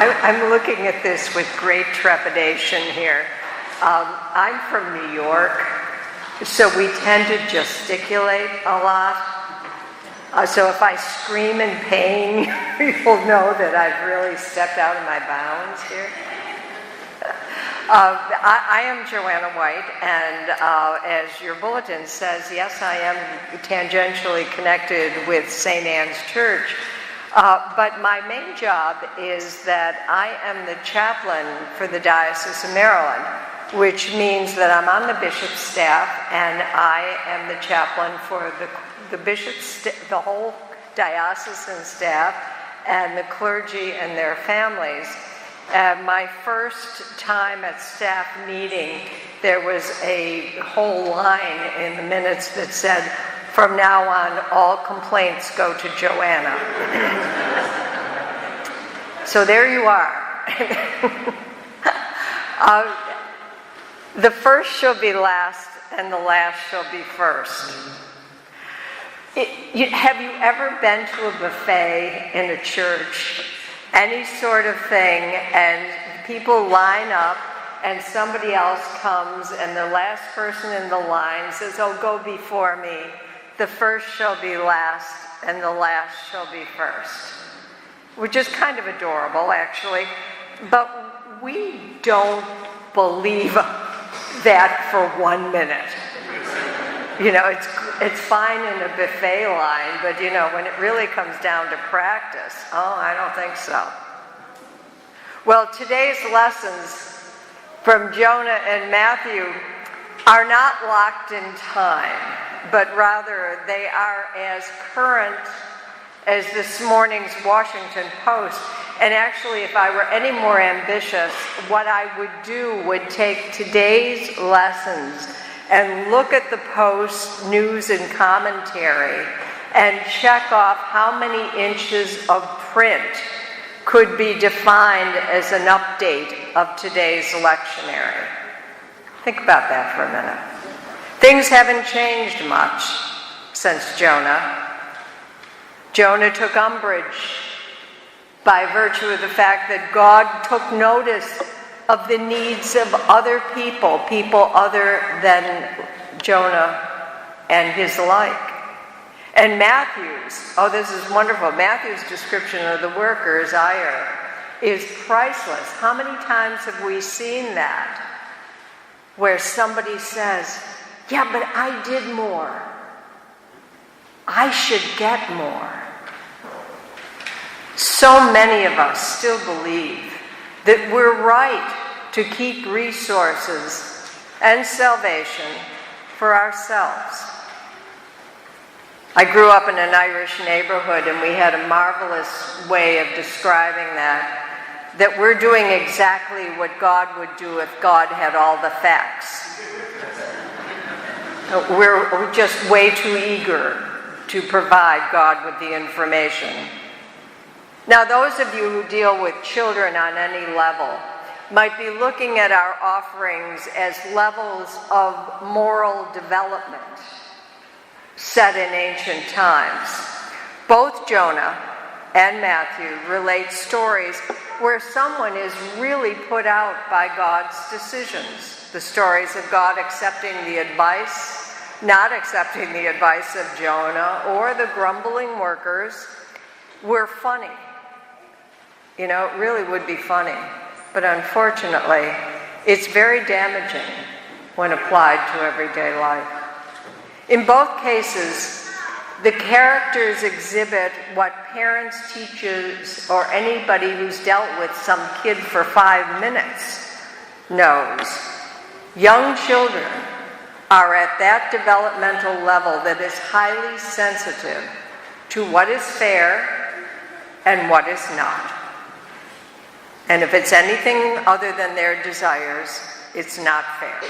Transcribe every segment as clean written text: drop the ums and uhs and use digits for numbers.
I'm looking at this with great trepidation here. I'm from New York, so we tend to gesticulate a lot. So if I scream in pain, you'll know that I've really stepped out of my bounds here. I am Joanna White, and as your bulletin says, yes, I am tangentially connected with St. Anne's Church. But my main job is that I am the chaplain for the Diocese of Maryland, which means that I'm on the bishop's staff, and I am the chaplain for the bishop's, the whole diocesan staff, and the clergy and their families. My first time at staff meeting, there was a whole line in the minutes that said, "From now on, all complaints go to Joanna." So there you are. The first shall be last, and the last shall be first. Have you ever been to a buffet in a church, any sort of thing, and people line up, and somebody else comes, and the last person in the line says, "Oh, go before me. The first shall be last, and the last shall be first," which is kind of adorable, actually. But we don't believe that for 1 minute. You know, it's fine in a buffet line, but you know, when it really comes down to practice, I don't think so. Well, today's lessons from Jonah and Matthew are not locked in time, but rather they are as current as this morning's Washington Post. And actually, if I were any more ambitious, what I would do would take today's lessons and look at the Post news and commentary and check off how many inches of print could be defined as an update of today's lectionary. Think about that for a minute. Things haven't changed much since Jonah. Jonah took umbrage by virtue of the fact that God took notice of the needs of other people other than Jonah and his like. And Matthew's, this is wonderful, Matthew's description of the workers' ire is priceless. How many times have we seen that? Where somebody says, "Yeah, but I did more. I should get more." So many of us still believe that we're right to keep resources and salvation for ourselves. I grew up in an Irish neighborhood, and we had a marvelous way of describing that we're doing exactly what God would do if God had all the facts. We're just way too eager to provide God with the information. Now, those of you who deal with children on any level might be looking at our offerings as levels of moral development set in ancient times. Both Jonah and Matthew relate stories where someone is really put out by God's decisions. The stories of God accepting the advice, not accepting the advice of Jonah, or the grumbling workers were funny. You know, it really would be funny. But unfortunately, it's very damaging when applied to everyday life. In both cases, the characters exhibit what parents, teachers, or anybody who's dealt with some kid for 5 minutes knows. Young children are at that developmental level that is highly sensitive to what is fair and what is not. And if it's anything other than their desires, it's not fair.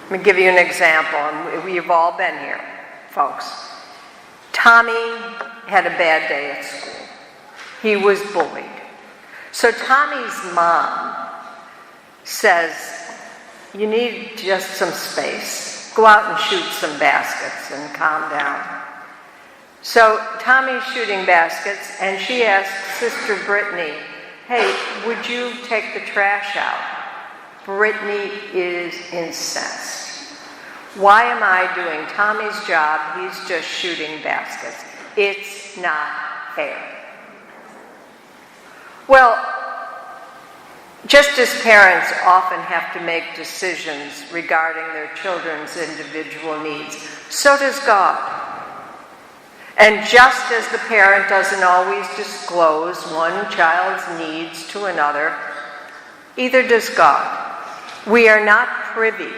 Let me give you an example, and we've all been here, folks. Tommy had a bad day at school. He was bullied. So Tommy's mom says, "You need just some space. Go out and shoot some baskets and calm down." So Tommy's shooting baskets, and she asks Sister Brittany, hey, would you take the trash out? Brittany is incensed. Why am I doing Tommy's job? He's just shooting baskets. It's not fair. Well, just as parents often have to make decisions regarding their children's individual needs, so does God. And just as the parent doesn't always disclose one child's needs to another, either does God. We are not privy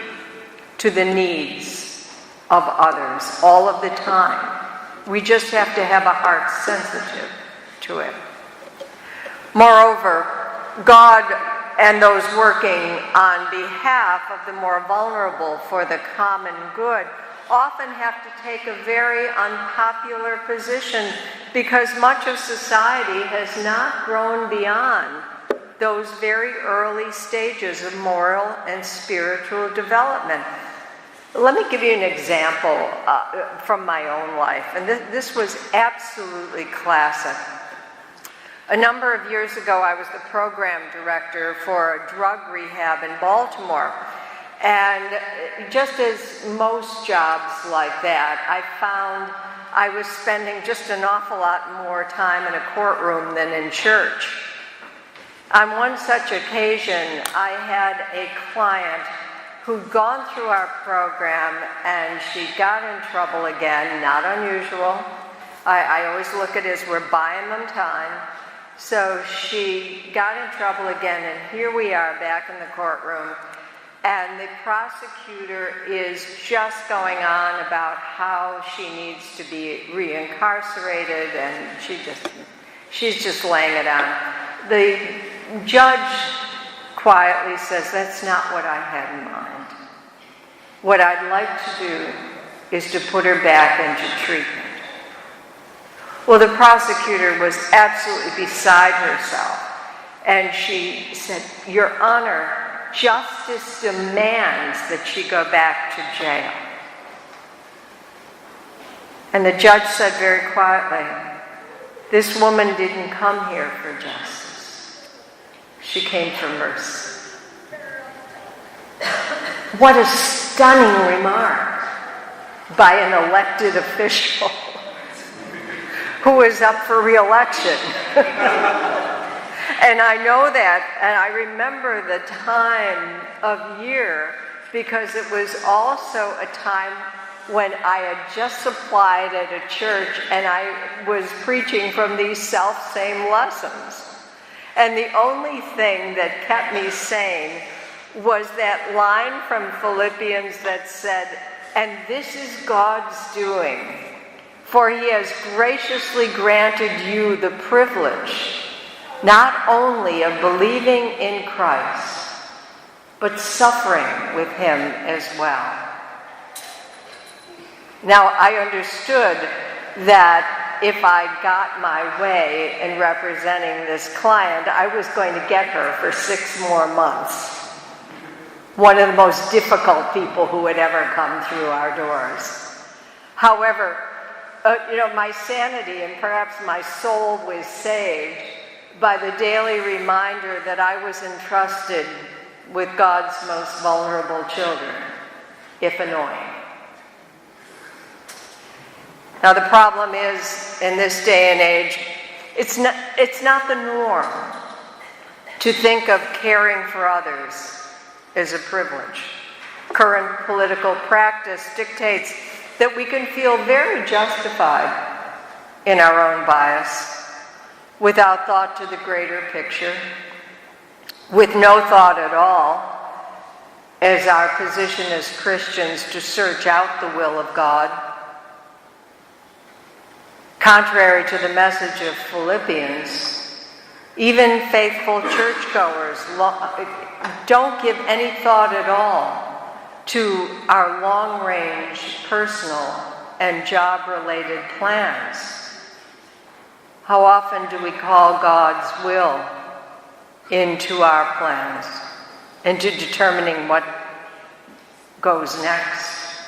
to the needs of others all of the time. We just have to have a heart sensitive to it. Moreover, God and those working on behalf of the more vulnerable for the common good often have to take a very unpopular position because much of society has not grown beyond those very early stages of moral and spiritual development. Let me give you an example from my own life, and this was absolutely classic. A number of years ago, I was the program director for a drug rehab in Baltimore. And just as most jobs like that, I found I was spending just an awful lot more time in a courtroom than in church. On one such occasion, I had a client who'd gone through our program and she got in trouble again, not unusual. I always look at it as we're buying them time. So she got in trouble again, and here we are back in the courtroom. And the prosecutor is just going on about how she needs to be reincarcerated, and she's just laying it on. The judge quietly says, that's not what I had in mind. What I'd like to do is to put her back into treatment. Well, the prosecutor was absolutely beside herself, and she said, Your Honor, justice demands that she go back to jail. And the judge said very quietly, this woman didn't come here for justice. She came for mercy. What a stunning remark by an elected official who is up for re-election. And I know that, and I remember the time of year because it was also a time when I had just applied at a church and I was preaching from these self-same lessons. And the only thing that kept me sane was that line from Philippians that said, and this is God's doing, for he has graciously granted you the privilege not only of believing in Christ, but suffering with him as well. Now, I understood that if I got my way in representing this client, I was going to get her for 6 more months. One of the most difficult people who had ever come through our doors. However, my sanity and perhaps my soul was saved by the daily reminder that I was entrusted with God's most vulnerable children, if annoying. Now the problem is, in this day and age, it's not the norm to think of caring for others as a privilege. Current political practice dictates that we can feel very justified in our own bias, without thought to the greater picture, with no thought at all, as our position as Christians to search out the will of God. Contrary to the message of Philippians, even faithful churchgoers don't give any thought at all to our long-range personal and job-related plans. How often do we call God's will into our plans, into determining what goes next?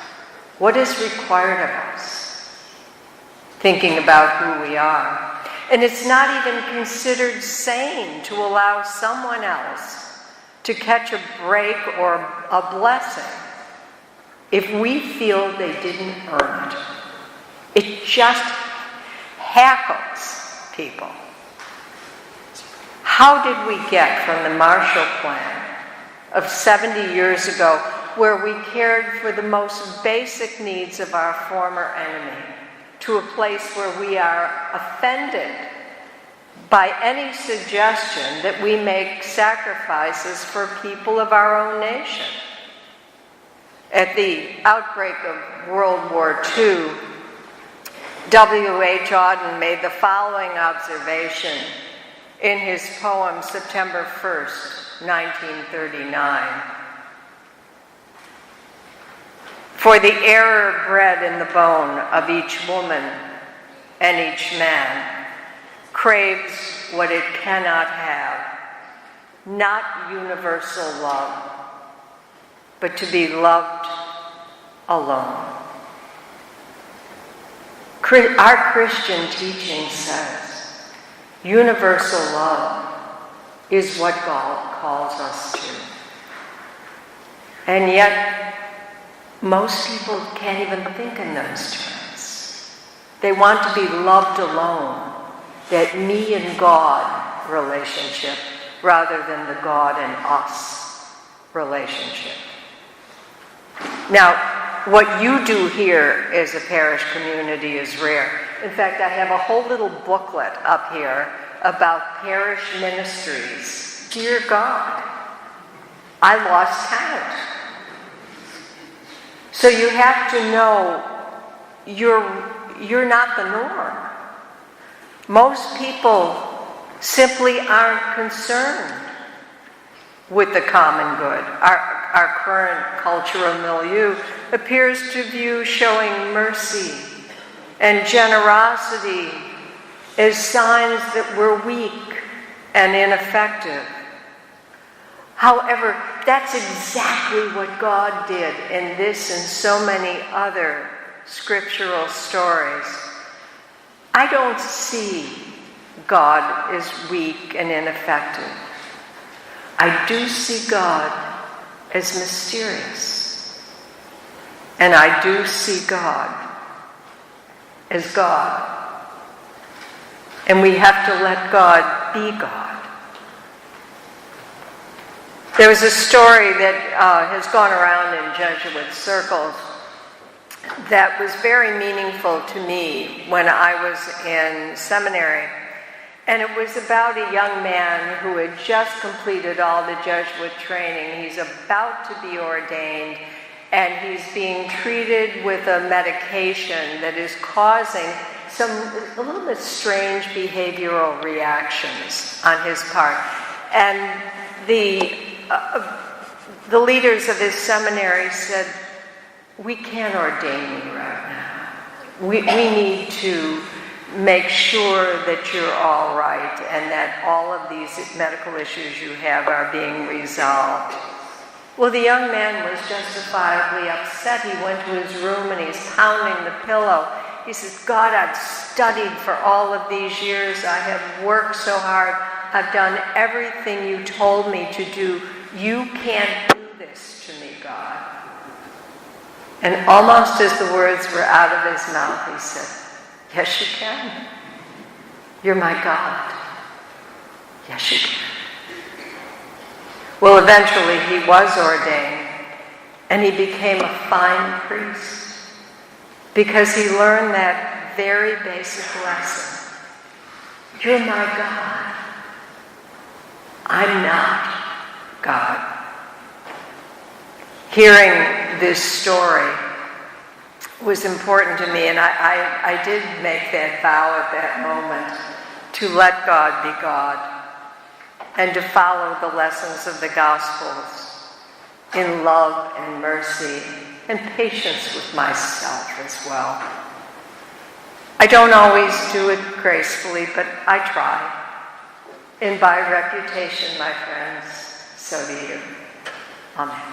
What is required of us? thinking about who we are. And it's not even considered sane to allow someone else to catch a break or a blessing if we feel they didn't earn it. It just hackles people. How did we get from the Marshall Plan of 70 years ago, where we cared for the most basic needs of our former enemy, to a place where we are offended by any suggestion that we make sacrifices for people of our own nation? At the outbreak of World War II, W.H. Auden made the following observation in his poem, September 1st, 1939. For the error bred in the bone of each woman and each man craves what it cannot have, not universal love, but to be loved alone. Our Christian teaching says universal love is what God calls us to. And yet, most people can't even think in those terms. They want to be loved alone, that me and God relationship, rather than the God and us relationship. Now, what you do here as a parish community is rare. In fact, I have a whole little booklet up here about parish ministries. Dear God, I lost count. So you have to know you're not the norm. Most people simply aren't concerned with the common good. Our current cultural milieu appears to view showing mercy and generosity as signs that we're weak and ineffective. However, that's exactly what God did in this and so many other scriptural stories. I don't see God as weak and ineffective. I do see God as mysterious. And I do see God as God. And we have to let God be God. There was a story that has gone around in Jesuit circles that was very meaningful to me when I was in seminary. And it was about a young man who had just completed all the Jesuit training. He's about to be ordained, and he's being treated with a medication that is causing a little bit strange behavioral reactions on his part. And the leaders of his seminary said, "We can't ordain you right now. We need to make sure that you're all right and that all of these medical issues you have are being resolved." Well, the young man was justifiably upset. He went to his room and he's pounding the pillow. He says, "God, I've studied for all of these years. I have worked so hard. I've done everything you told me to do. You can't do this to me, God." And almost as the words were out of his mouth, he said, "Yes, you can. You're my God. Yes, you can." Well, eventually he was ordained, and he became a fine priest because he learned that very basic lesson. You're my God. I'm not God. Hearing this story was important to me, and I did make that vow at that moment to let God be God and to follow the lessons of the Gospels in love and mercy and patience with myself as well. I don't always do it gracefully, but I try. And by reputation, my friends, so do you. Amen.